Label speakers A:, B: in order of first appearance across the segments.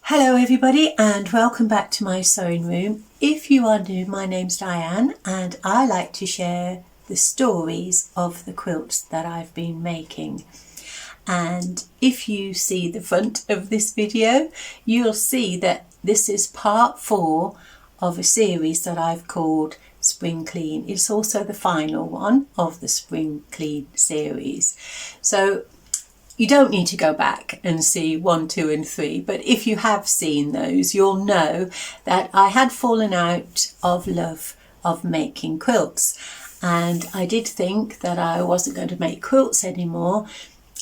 A: Hello everybody and welcome back to my sewing room. If you are new, my name's Diane and I like to share the stories of the quilts that I've been making. And if you see the front of this video, you'll see that this is part 4 of a series that I've called Spring Clean. It's also the final one of the Spring Clean series. So you don't need to go back and see 1, 2 and 3, but if you have seen those, you'll know that I had fallen out of love of making quilts. And I did think that I wasn't going to make quilts anymore.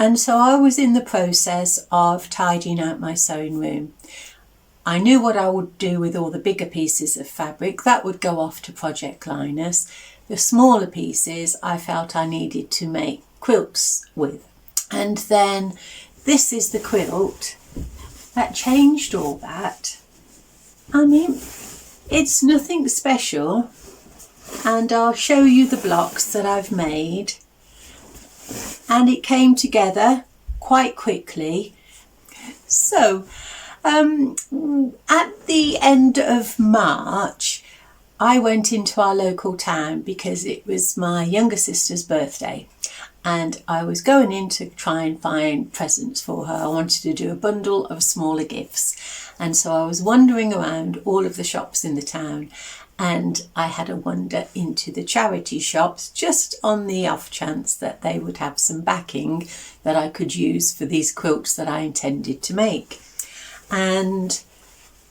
A: And so I was in the process of tidying out my sewing room. I knew what I would do with all the bigger pieces of fabric. That would go off to Project Linus. The smaller pieces I felt I needed to make quilts with. And then this is the quilt that changed all that. I mean, it's nothing special, and I'll show you the blocks that I've made. And it came together quite quickly. So at the end of March, I went into our local town because it was my younger sister's birthday. And I was going in to try and find presents for her. I wanted to do a bundle of smaller gifts. And so I was wandering around all of the shops in the town, and I had a wander into the charity shops just on the off chance that they would have some backing that I could use for these quilts that I intended to make. And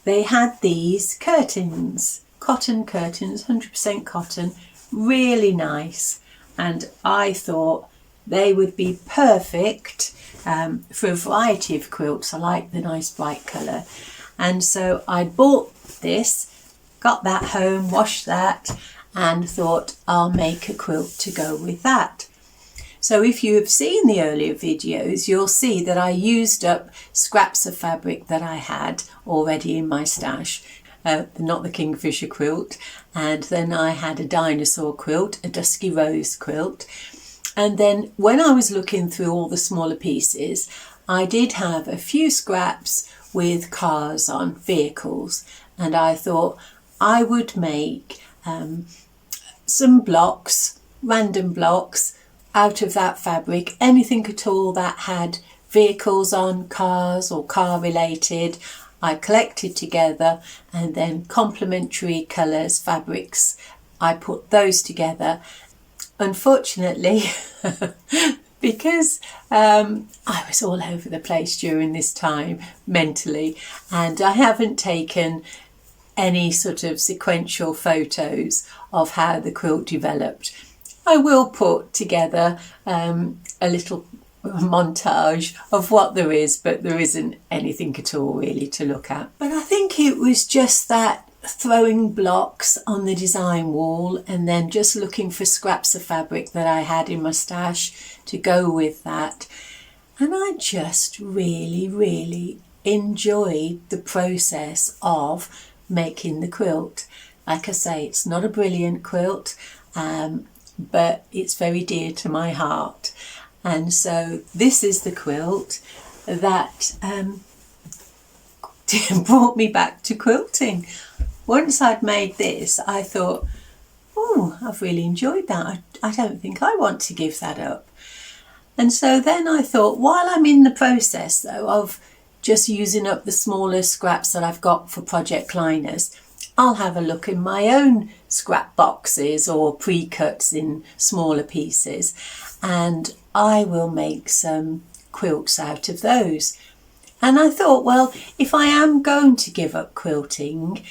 A: they had these curtains, cotton curtains, 100% cotton, really nice. And I thought they would be perfect for a variety of quilts. I like the nice bright colour. And so I bought this, got that home, washed that, and thought I'll make a quilt to go with that. So if you have seen the earlier videos, you'll see that I used up scraps of fabric that I had already in my stash. Not the Kingfisher quilt. And then I had a dinosaur quilt, a dusky rose quilt. And then when I was looking through all the smaller pieces, I did have a few scraps with cars on, vehicles. And I thought I would make some blocks, random blocks, out of that fabric, anything at all that had vehicles on, cars or car related. I collected together, and then complementary colours, fabrics, I put those together. Unfortunately, because I was all over the place during this time mentally, and I haven't taken any sort of sequential photos of how the quilt developed. I will put together a little montage of what there is, but there isn't anything at all really to look at. But I think it was just that throwing blocks on the design wall and then just looking for scraps of fabric that I had in my stash to go with that. And I just really enjoyed the process of making the quilt. Like I say, it's not a brilliant quilt, but it's very dear to my heart. And so this is the quilt that brought me back to quilting. Once I'd made this, I thought, oh, I've really enjoyed that. I don't think I want to give that up. And so then I thought, while I'm in the process, though, of just using up the smaller scraps that I've got for Project Linus, I'll have a look in my own scrap boxes or pre-cuts in smaller pieces, and I will make some quilts out of those. And I thought, well, if I am going to give up quilting,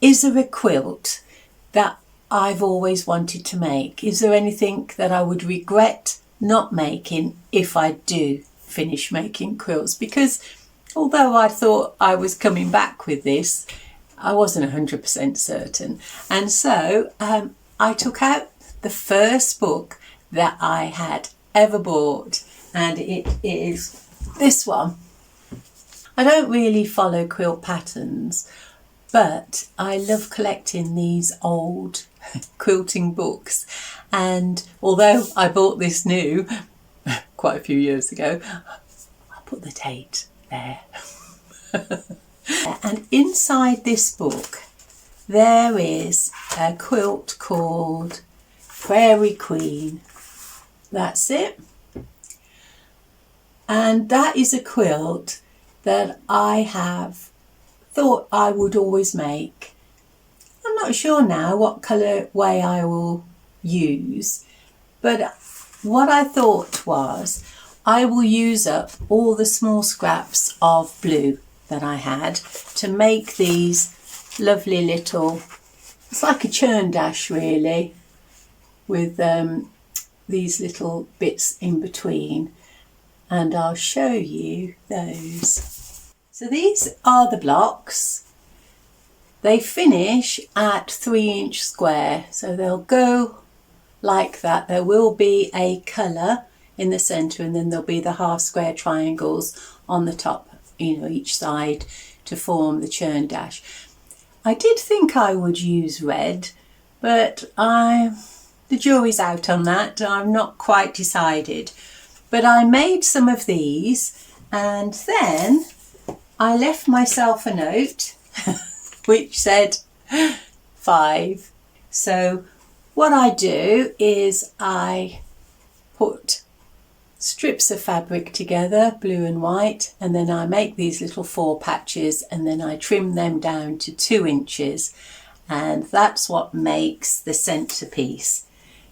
A: is there a quilt that I've always wanted to make? Is there anything that I would regret not making if I do finish making quilts? Because although I thought I was coming back with this, I wasn't 100% certain. And so I took out the first book that I had ever bought, and it is this one. I don't really follow quilt patterns, but I love collecting these old quilting books. And although I bought this new quite a few years ago, I'll put the date there. And inside this book there is a quilt called Prairie Queen. That's it. And that is a quilt that I have thought I would always make. I'm not sure now what colour way I will use, but what I thought was I will use up all the small scraps of blue that I had to make these lovely little, it's like a churn dash really, with these little bits in between, and I'll show you those. So these are the blocks. They finish at 3-inch square, so they'll go like that. There will be a colour in the centre, and then there'll be the half square triangles on the top, you know, each side to form the churn dash. I did think I would use red, but the jury's out on that. I'm not quite decided. But I made some of these, and then I left myself a note which said 5. So what I do is I put strips of fabric together, blue and white, and then I make these little 4 patches, and then I trim them down to 2 inches, and that's what makes the centerpiece.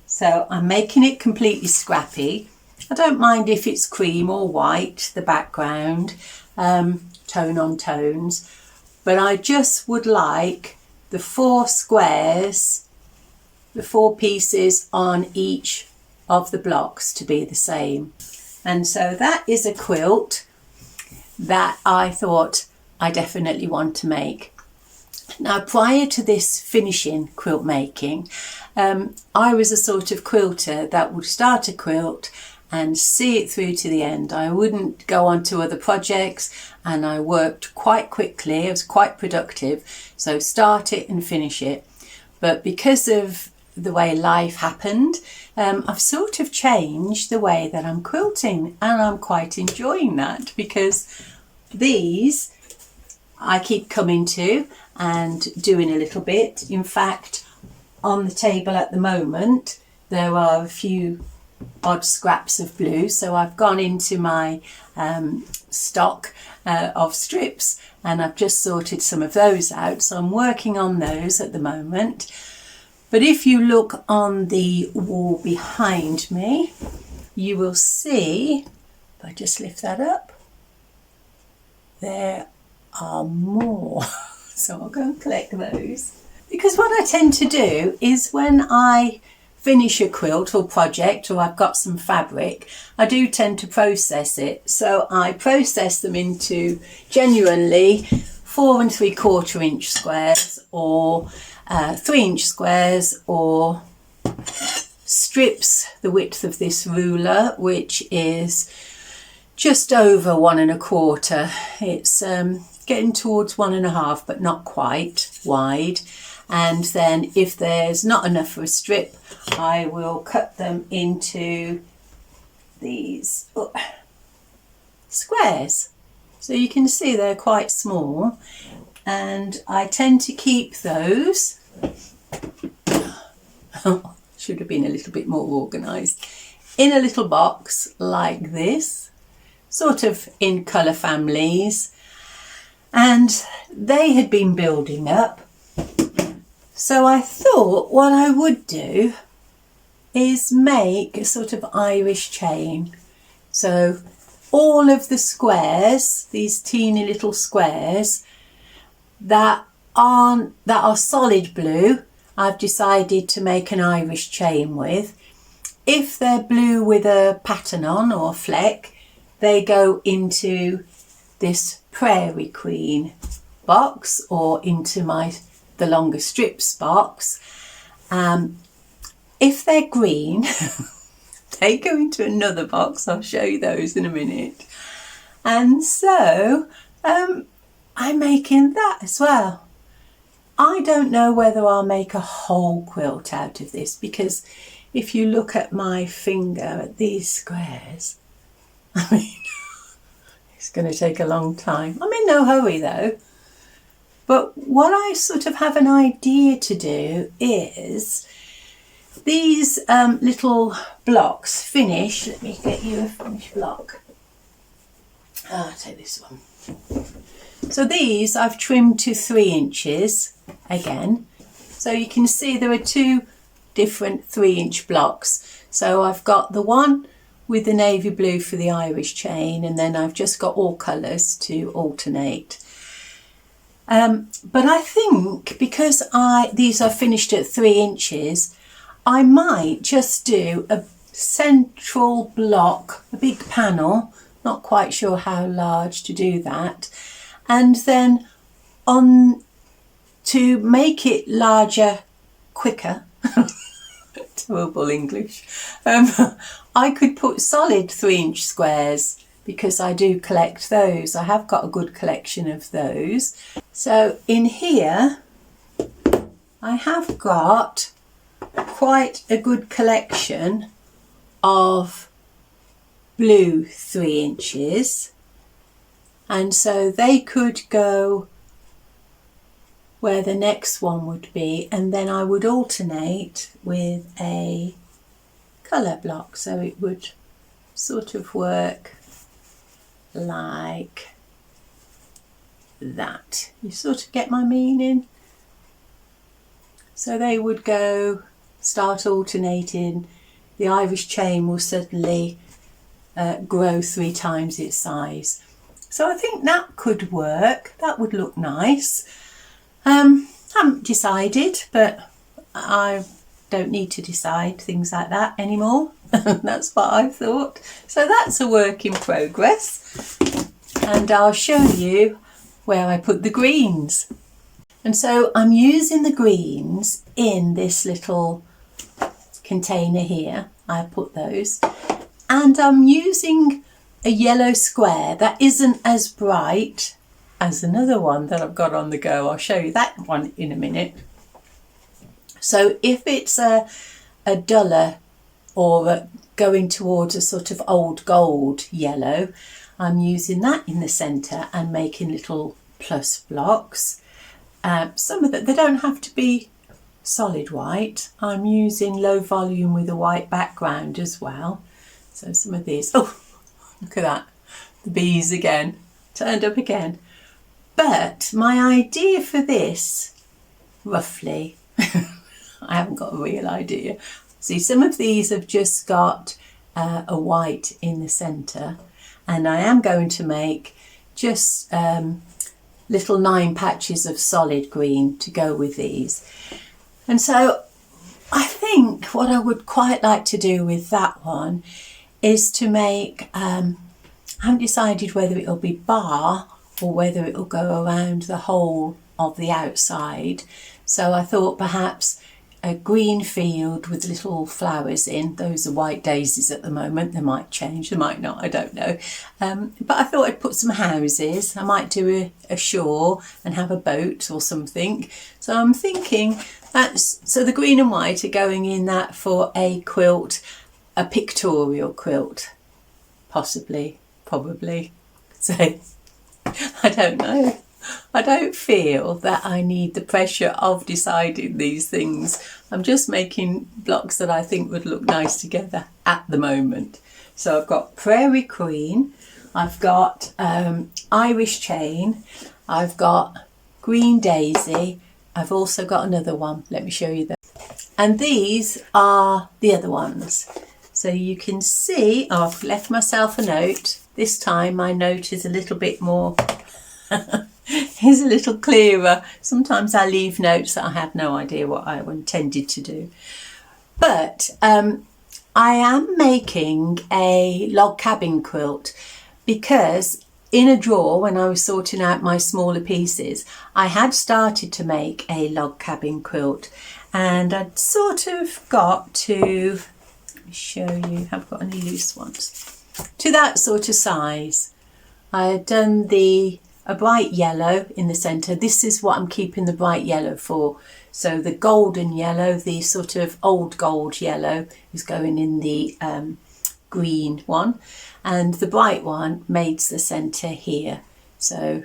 A: So I'm making it completely scrappy. I don't mind if it's cream or white, the background, tone on tones, but I just would like the 4 squares, the 4 pieces on each of the blocks to be the same. And so that is a quilt that I thought I definitely want to make. Now, prior to this finishing quilt making, I was a sort of quilter that would start a quilt and see it through to the end. I wouldn't go on to other projects, and I worked quite quickly. I was quite productive, so start it and finish it. But because of the way life happened, I've sort of changed the way that I'm quilting, and I'm quite enjoying that, because these I keep coming to and doing a little bit. In fact, on the table at the moment there are a few odd scraps of blue, so I've gone into my stock of strips, and I've just sorted some of those out, so I'm working on those at the moment. But if you look on the wall behind me, you will see, if I just lift that up, there are more. So I'll go and collect those. Because what I tend to do is when I finish a quilt or project, or I've got some fabric, I do tend to process it. So I process them into genuinely 4 3/4 inch squares, or 3-inch squares, or strips the width of this ruler, which is just over 1 1/4. It's getting towards 1 1/2, but not quite wide. And then if there's not enough for a strip, I will cut them into these squares. So you can see they're quite small, and I tend to keep those. Should have been a little bit more organised. In a little box like this, sort of in colour families, and they had been building up. So I thought what I would do is make a sort of Irish chain. So all of the squares, these teeny little squares that are solid blue, I've decided to make an Irish chain with. If they're blue with a pattern on or fleck, they go into this Prairie Queen box, or into the longer strips box. If they're green, they go into another box. I'll show you those in a minute. And so I'm making that as well. I don't know whether I'll make a whole quilt out of this, because if you look at my finger at these squares, I mean, it's going to take a long time. I'm in no hurry though. But what I sort of have an idea to do is these little blocks finish. Let me get you a finished block. I'll take this one. So these I've trimmed to 3 inches again. So you can see there are 2 different 3-inch blocks. So I've got the one with the navy blue for the Irish chain, and then I've just got all colours to alternate. But I think because these are finished at 3 inches, I might just do a central block, a big panel, not quite sure how large to do that, and then on to make it larger quicker, terrible English, I could put solid 3-inch squares because I do collect those. I have got a good collection of those. So in here I have got quite a good collection of blue 3 inches, and so they could go where the next one would be, and then I would alternate with a colour block, so it would sort of work like that. You sort of get my meaning? So they would start alternating. The Irish chain will suddenly grow 3 times its size. So I think that could work. That would look nice. Haven't decided, but I don't need to decide things like that anymore. That's what I thought. So that's a work in progress, and I'll show you where I put the greens. And so I'm using the greens in this little container here. I put those, and I'm using a yellow square that isn't as bright as another one that I've got on the go. I'll show you that one in a minute. So if it's a duller or going towards a sort of old gold yellow, I'm using that in the centre and making little plus blocks. Some of them, they don't have to be solid white. I'm using low volume with a white background as well. So some of these, oh, look at that, the bees again, turned up again. But my idea for this, roughly, I haven't got a real idea. See, some of these have just got a white in the centre, and I am going to make just little 9 patches of solid green to go with these. And so I think what I would quite like to do with that one is to make, I haven't decided whether it'll be bar or whether it'll go around the whole of the outside. So I thought perhaps a green field with little flowers in. Those are white daisies at the moment. They might change, they might not, I don't know. But I thought I'd put some houses. I might do a shore and have a boat or something. So I'm thinking so the green and white are going in that for a quilt, a pictorial quilt, possibly, probably. So I don't know. I don't feel that I need the pressure of deciding these things. I'm just making blocks that I think would look nice together at the moment. So I've got Prairie Queen, I've got Irish chain, I've got Green Daisy, I've also got another one. Let me show you that. And these are the other ones. So you can see, oh, I've left myself a note. This time my note is a little bit more, is a little clearer. Sometimes I leave notes that I have no idea what I intended to do. But I am making a log cabin quilt because in a drawer, when I was sorting out my smaller pieces, I had started to make a log cabin quilt, and I'd sort of got to, let me show you, have got any loose ones, to that sort of size. I had done a bright yellow in the centre. This is what I'm keeping the bright yellow for. So the golden yellow, the sort of old gold yellow, is going in the green one. and the bright one makes the centre here. So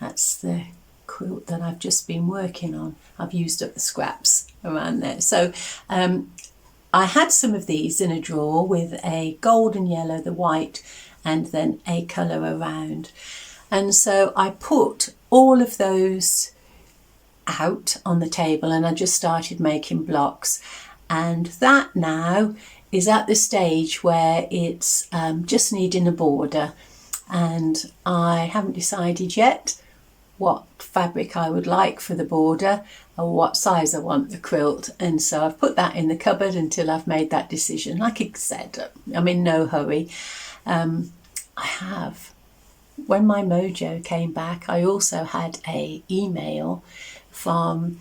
A: that's the quilt that I've just been working on. I've used up the scraps around there. So I had some of these in a drawer with a gold and yellow, the white, and then a colour around. And so I put all of those out on the table and I just started making blocks. And that now is at the stage where it's just needing a border. And I haven't decided yet what fabric I would like for the border or what size I want the quilt, and so I've put that in the cupboard until I've made that decision. Like I said, I'm in no hurry. I have, when my mojo came back, I also had a email from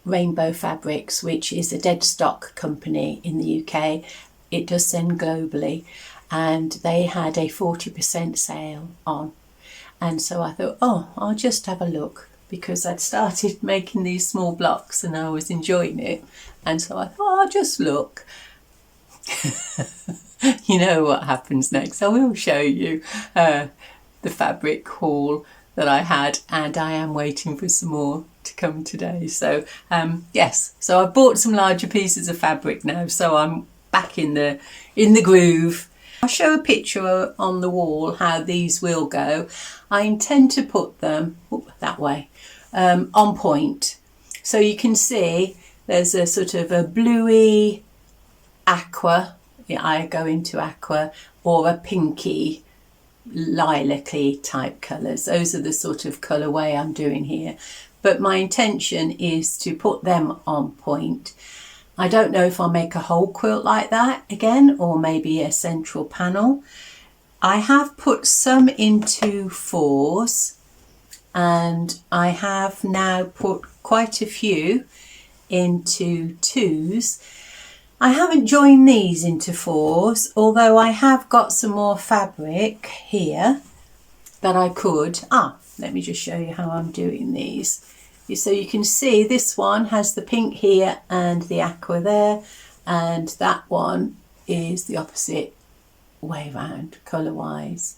A: Rainbow Fabrics, which is a dead stock company in the UK. It does send globally, and they had a 40% sale on. And so I thought, oh, I'll just have a look, because I'd started making these small blocks and I was enjoying it. And so I thought, oh, I'll just look. You know what happens next. I will show you the fabric haul that I had, and I am waiting for some more to come today. So yes, so I bought some larger pieces of fabric now, so I'm back in the groove. I'll show a picture on the wall how these will go. I intend to put them that way on point, so you can see there's a sort of a bluey aqua, I go into aqua, or a pinky lilac-y type colours. Those are the sort of colourway I'm doing here, but my intention is to put them on point. I don't know if I'll make a whole quilt like that again, or maybe a central panel. I have put some into 4s, and I have now put quite a few into 2s. I haven't joined these into 4s, although I have got some more fabric here that I could. Let me just show you how I'm doing these. So you can see this one has the pink here and the aqua there, and that one is the opposite way round colour wise.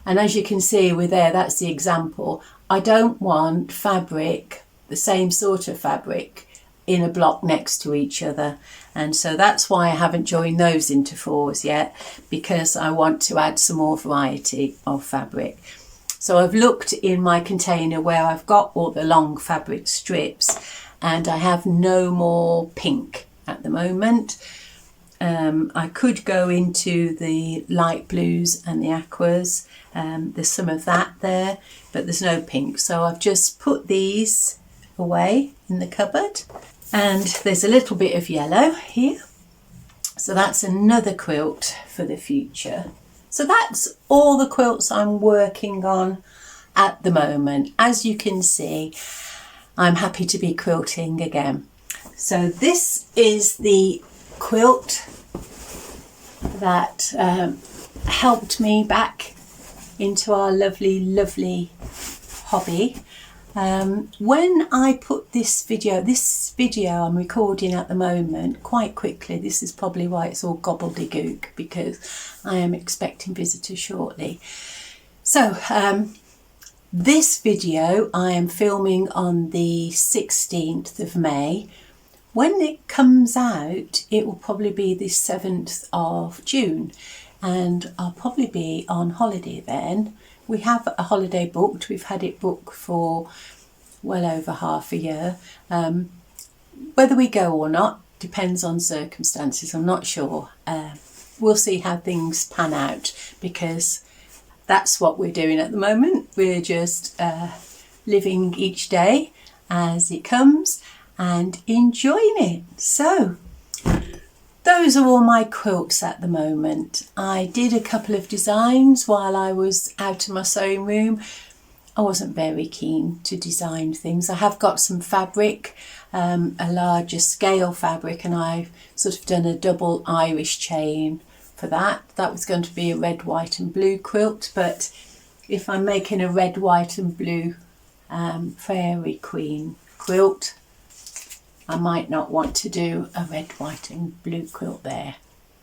A: And as you can see with there, that's the example. I don't want fabric, the same sort of fabric, in a block next to each other, and so that's why I haven't joined those into 4s yet, because I want to add some more variety of fabric. So I've looked in my container where I've got all the long fabric strips, and I have no more pink at the moment. I could go into the light blues and the aquas. There's some of that there, but there's no pink. So I've just put these away in the cupboard, and there's a little bit of yellow here. So that's another quilt for the future. So that's all the quilts I'm working on at the moment. As you can see, I'm happy to be quilting again. So this is the quilt that helped me back into our lovely hobby. When I put this video I'm recording at the moment quite quickly. This is probably why it's all gobbledygook, because I am expecting visitors shortly. So this video I am filming on the 16th of May. When it comes out, it will probably be the 7th of June, and I'll probably be on holiday then. We have a holiday booked. We've had it booked for well over half a year. Whether we go or not depends on circumstances. I'm not sure. We'll see how things pan out, because that's what we're doing at the moment. We're just living each day as it comes and enjoying it. So those are all my quilts at the moment. I did a couple of designs while I was out of my sewing room. I wasn't very keen to design things. I have got some fabric, a larger scale fabric, and I've sort of done a double Irish chain for that. That was going to be a red, white and blue quilt, but if I'm making a red, white and blue Prairie Queen quilt, I might not want to do a red, white and blue quilt there.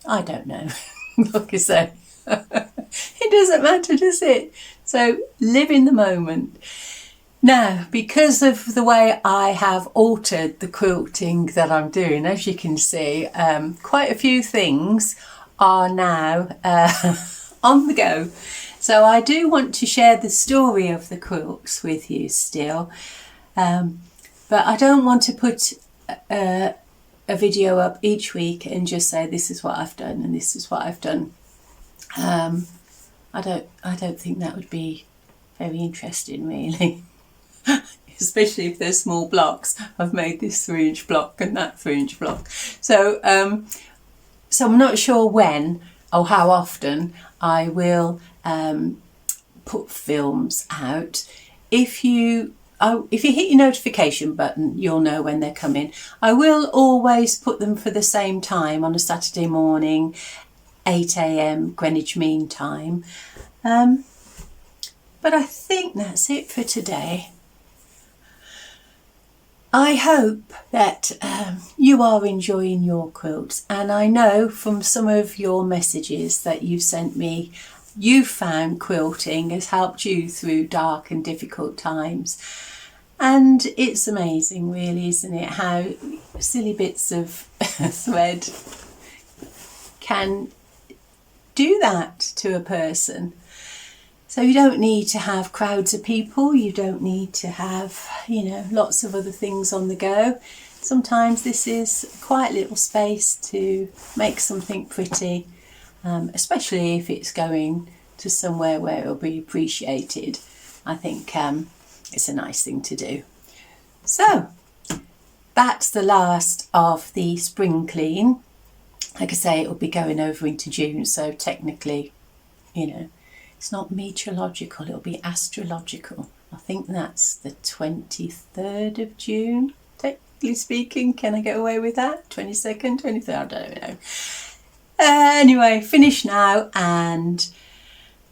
A: I don't know. Like I say, It doesn't matter, does it? So live in the moment. Now, because of the way I have altered the quilting that I'm doing, as you can see, quite a few things are now on the go. So I do want to share the story of the quilts with you still, but I don't want to put a video up each week and just say this is what I've done and this is what I've done. I don't think that would be very interesting, really. Especially if they're small blocks. I've made this 3-inch block and that 3-inch block. So I'm not sure when or how often I will put films out. If you hit your notification button, you'll know when they're coming. I will always put them for the same time on a Saturday morning, 8 a.m. Greenwich Mean Time. But I think that's it for today. I hope that you are enjoying your quilts, and I know from some of your messages that you've sent me, you found quilting has helped you through dark and difficult times. And it's amazing, really, isn't it, how silly bits of thread can do that to a person. So you don't need to have crowds of people, you don't need to have, lots of other things on the go. Sometimes this is a quiet little space to make something pretty, especially if it's going to somewhere where it'll be appreciated. I think it's a nice thing to do. So that's the last of the spring clean. Like I say, it'll be going over into June, so technically, it's not meteorological, it'll be astrological. I think that's the 23rd of June, technically speaking. Can I get away with that? 22nd, 23rd, I don't know. Anyway, finish now and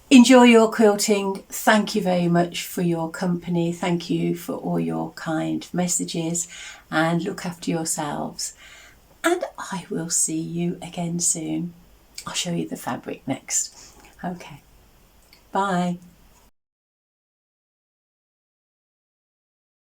A: enjoy your quilting. Thank you very much for your company. Thank you for all your kind messages, and look after yourselves. And I will see you again soon. I'll show you the fabric next. Okay. Bye.